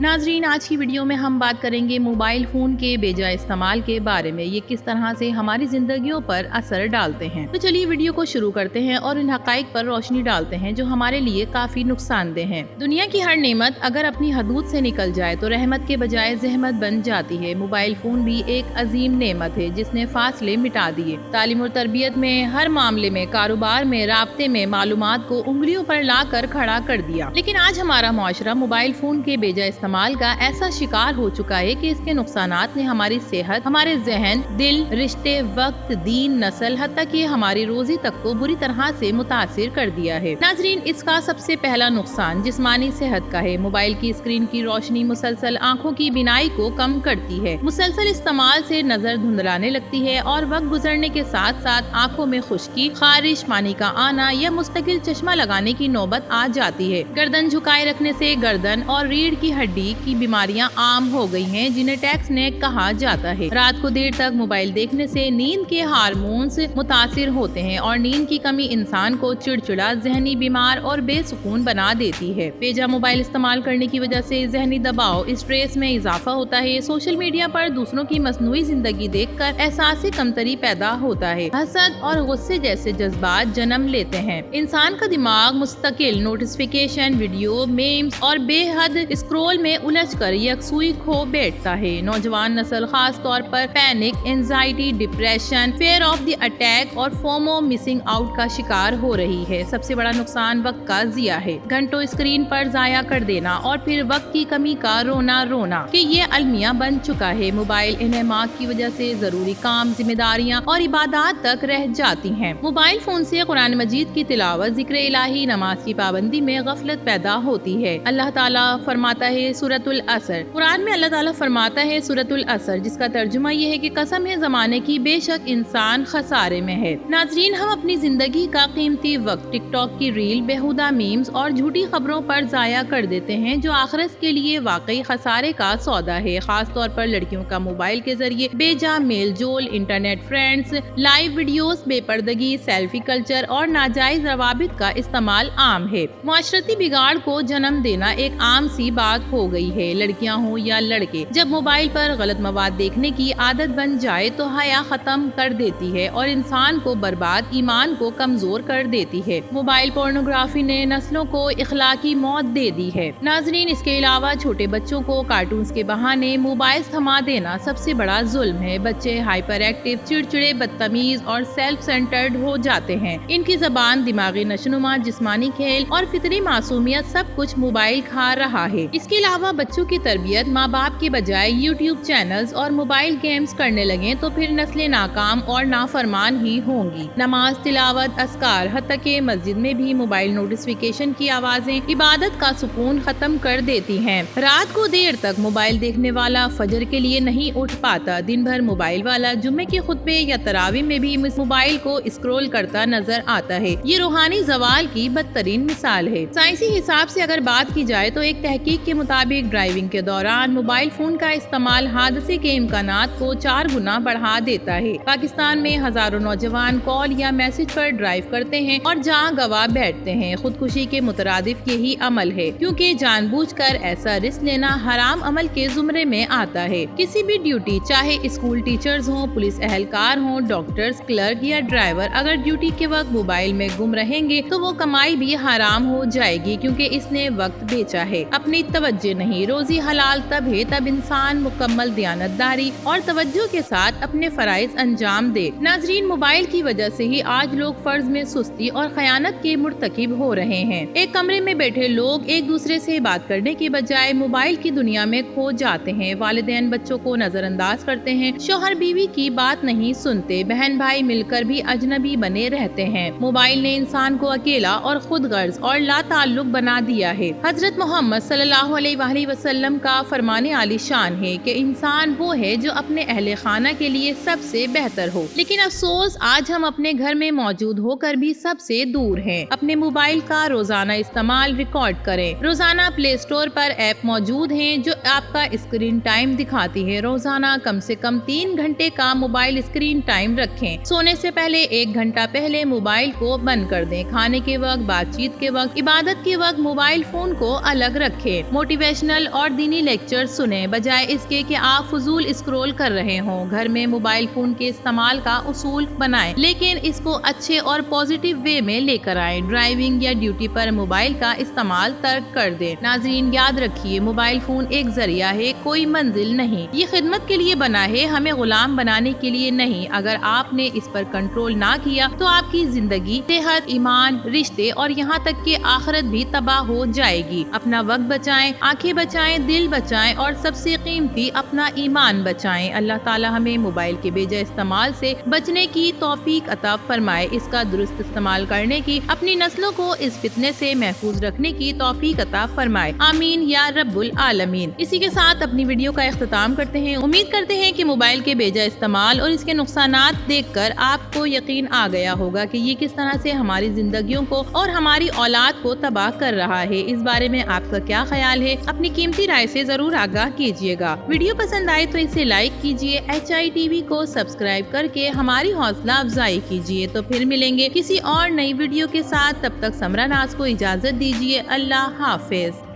नाजरीन, आज की वीडियो में हम बात करेंगे मोबाइल फोन के बेजा इस्तेमाल के बारे में। ये किस तरह से हमारी जिंदगियों पर असर डालते हैं। तो चलिए वीडियो को शुरू करते हैं और इन हकाइक पर रोशनी डालते हैं जो हमारे लिए काफी नुकसानदेह हैं। दुनिया की हर नेमत अगर अपनी हदूद से निकल जाए तो रहमत के बजाय जहमत बन जाती है। मोबाइल फोन भी एक अजीम नेमत है जिसने फासले मिटा दिए। तालीम और तरबियत में, हर मामले में, कारोबार में, राब्ते में मालूमात को उंगलियों पर ला कर खड़ा कर दिया। लेकिन आज हमारा मुआशरा मोबाइल फोन के बेजा इस्तेमाल का ऐसा शिकार हो चुका है कि इसके नुकसानात ने हमारी सेहत, हमारे जहन, दिल, रिश्ते, वक्त, दीन, नस्ल, हत्ता कि हमारी रोजी तक को बुरी तरह से मुतासिर कर दिया है। नाजरीन, इसका सबसे पहला नुकसान जिस्मानी सेहत का है। मोबाइल की स्क्रीन की रोशनी मुसलसल आँखों की बिनाई को कम करती है। मुसलसल इस्तेमाल से नजर धुंधलाने लगती है और वक्त गुजरने के साथ साथ आँखों में खुश्की, खारिश, पानी का आना या मुस्तकिल चश्मा लगाने की नौबत आ जाती है। गर्दन झुकाए रखने से गर्दन और रीढ़ की हड्डी की बीमारियां आम हो गई हैं, जिन्हें टैक्स ने कहा जाता है। रात को देर तक मोबाइल देखने से नींद के हार्मोन्स मुतासिर होते हैं और नींद की कमी इंसान को चिड़चिड़ा, जहनी बीमार और बेसुकून बना देती है। बेजा मोबाइल इस्तेमाल करने की वजह से जहनी दबाव, स्ट्रेस में इजाफा होता है। सोशल मीडिया पर दूसरों की मसनूई जिंदगी देखकर एहसास कमतरी पैदा होता है। हसद और गुस्से जैसे जज्बात जन्म लेते हैं। इंसान का दिमाग मुस्तकिल नोटिफिकेशन, वीडियो, मीम्स और बेहद स्क्रोल में उलझकर यकसुई खो बैठता है। नौजवान नस्ल खास तौर पर panic, anxiety, depression, fear of the attack और फोमो, मिसिंग आउट का शिकार हो रही है। सबसे बड़ा नुकसान वक्त का जिया है। घंटों स्क्रीन पर जाया कर देना और फिर वक्त की कमी का रोना कि ये अलमिया बन चुका है। मोबाइल इन्हेमाक की वजह से जरूरी काम, जिम्मेदारियाँ और इबादत तक रह जाती हैं। मोबाइल फोन से कुरान मजीद की तिलावत, जिक्र इलाही, नमाज की पाबंदी में गफलत पैदा होती है। अल्लाह ताला फरमाता है सूरतुल असर, कुरान में अल्लाह ताला फरमाता है सूरतुल असर, जिसका तर्जुमा ये है कि कसम है जमाने की, बेशक इंसान खसारे में है। नाजरीन, हम अपनी जिंदगी का कीमती वक्त टिकटॉक की रील, बेहुदा मीम्स और झूठी खबरों पर जाया कर देते हैं जो आखिरत के लिए वाकई खसारे का सौदा है। खास तौर पर लड़कियों का मोबाइल के जरिए बेजा मेल जोल, इंटरनेट फ्रेंड्स, लाइव वीडियोस, बेपर्दगी, सेल्फी कल्चर और नाजायज रवाबित का इस्तेमाल आम है। मुआशरती बिगाड़ को जन्म देना एक आम सी बात हो गई है। लड़कियां हो या लड़के, जब मोबाइल पर गलत मवाद देखने की आदत बन जाए तो हया खत्म कर देती है और इंसान को बर्बाद, ईमान को कमजोर कर देती है। मोबाइल पोर्नोग्राफी ने नस्लों को इखलाकी मौत दे दी है। नाजरीन, इसके अलावा छोटे बच्चों को कार्टून्स के बहाने मोबाइल थमा देना सबसे बड़ा जुल्म है। बच्चे हाइपर एक्टिव, चिड़चिड़े, बदतमीज और सेल्फ सेंटर्ड हो जाते हैं। इनकी जबान, दिमागी नशोनुमा, जिस्मानी खेल और फितरी मासूमियत सब कुछ मोबाइल खा रहा है। इसके अलावा बच्चों की तरबियत माँ बाप के बजाय यूट्यूब चैनल्स और मोबाइल गेम्स करने लगे तो फिर नस्लें नाकाम और नाफरमान ही होंगी। नमाज, तिलावत, अस्कार, हत्ता के मस्जिद में भी मोबाइल नोटिफिकेशन की आवाजें इबादत का सुकून खत्म कर देती हैं। रात को देर तक मोबाइल देखने वाला फजर के लिए नहीं उठ पाता। दिन भर मोबाइल वाला जुम्मे के खुतबे या तरावी में भी मोबाइल को स्क्रॉल करता नजर आता है। ये रूहानी जवाल की बदतरीन मिसाल है। साइंसी हिसाब से अगर बात की जाए तो एक तहकीक के मुताबिक ड्राइविंग के दौरान मोबाइल फोन का इस्तेमाल हादसे के इम्कानात को 4 गुना बढ़ा देता है। पाकिस्तान में हजारों नौजवान कॉल या मैसेज पर ड्राइव करते हैं और जान गंवा बैठते हैं। खुदकुशी के मुतरादिफ यही अमल है, क्योंकि जानबूझकर ऐसा रिस्क लेना हराम अमल के जुमरे में आता है। किसी भी ड्यूटी, चाहे स्कूल टीचर्स हों, पुलिस एहलकार हों, डॉक्टर्स, क्लर्क या ड्राइवर, अगर ड्यूटी के वक्त मोबाइल में गुम रहेंगे तो वो कमाई भी हराम हो जाएगी, क्योंकि इसने वक्त बेचा है, अपनी तवज्जो नहीं। रोजी हलाल तब है तब इंसान मुकम्मल दियानतदारी और तवज्जो के साथ अपने फराइज अंजाम दे। नाजरीन, मोबाइल की वजह से ही आज लोग फर्ज में सुस्ती और खयानत के मुर्तकिब हो रहे हैं। एक कमरे में बैठे लोग एक दूसरे से बात करने के बजाय मोबाइल की दुनिया में खो जाते हैं। वालिदैन बच्चों को नजरअंदाज करते हैं, शोहर बीवी की बात नहीं सुनते, बहन भाई मिलकर भी अजनबी बने रहते हैं। मोबाइल ने इंसान को अकेला और खुदगर्ज और लाताल्लुक बना दिया है। हजरत मोहम्मद सल्लल्लाहु अलैहि वसल्लम का फरमाने आली शान है कि इंसान वो है जो अपने अहले खाना के लिए सबसे बेहतर हो। लेकिन अफसोस, आज हम अपने घर में मौजूद होकर भी सबसे दूर हैं। अपने मोबाइल का रोजाना इस्तेमाल रिकॉर्ड करें। रोजाना प्ले स्टोर पर ऐप मौजूद हैं जो आपका स्क्रीन टाइम दिखाती है। रोजाना कम से कम 3 घंटे का मोबाइल स्क्रीन टाइम रखें। सोने से पहले 1 घंटा पहले मोबाइल को बंद कर दें। खाने के वक्त, बातचीत के वक्त, इबादत के वक्त मोबाइल फोन को अलग रखें। मोटिवेशन موٹیویشنل اور دینی لیکچر سنیں بجائے اس کے کہ آپ فضول اسکرول کر رہے ہوں۔ گھر میں موبائل فون کے استعمال کا اصول بنائیں لیکن اس کو اچھے اور پازیٹیو وے میں لے کر آئیں۔ ڈرائیونگ یا ڈیوٹی پر موبائل کا استعمال ترک کر دیں۔ ناظرین یاد رکھیے، موبائل فون ایک ذریعہ ہے، کوئی منزل نہیں۔ یہ خدمت کے لیے بنا ہے، ہمیں غلام بنانے کے لیے نہیں۔ اگر آپ نے اس پر کنٹرول نہ کیا تو آپ کی زندگی، صحت، ایمان، رشتے اور یہاں تک کہ آخرت بھی تباہ ہو جائے گی۔ اپنا وقت بچائیں، آنکھیں بچائیں، دل بچائیں اور سب سے قیمتی اپنا ایمان بچائیں۔ اللہ تعالی ہمیں موبائل کے بے جا استعمال سے بچنے کی توفیق عطا فرمائے، اس کا درست استعمال کرنے کی، اپنی نسلوں کو اس فتنے سے محفوظ رکھنے کی توفیق عطا فرمائے، آمین یا رب العالمین۔ اسی کے ساتھ اپنی ویڈیو کا اختتام کرتے ہیں۔ امید کرتے ہیں کہ موبائل کے بے جا استعمال اور اس کے نقصانات دیکھ کر آپ کو یقین آ گیا ہوگا کہ یہ کس طرح سے ہماری زندگیوں کو اور ہماری اولاد کو تباہ کر رہا ہے۔ اس بارے میں آپ کا کیا خیال ہے؟ اپنی قیمتی رائے سے ضرور آگاہ کیجیے گا۔ ویڈیو پسند آئے تو اسے لائک کیجیے، HI TV کو سبسکرائب کر کے ہماری حوصلہ افزائی کیجیے۔ تو پھر ملیں گے کسی اور نئی ویڈیو کے ساتھ، تب تک سمرا ناز کو اجازت دیجیے۔ اللہ حافظ۔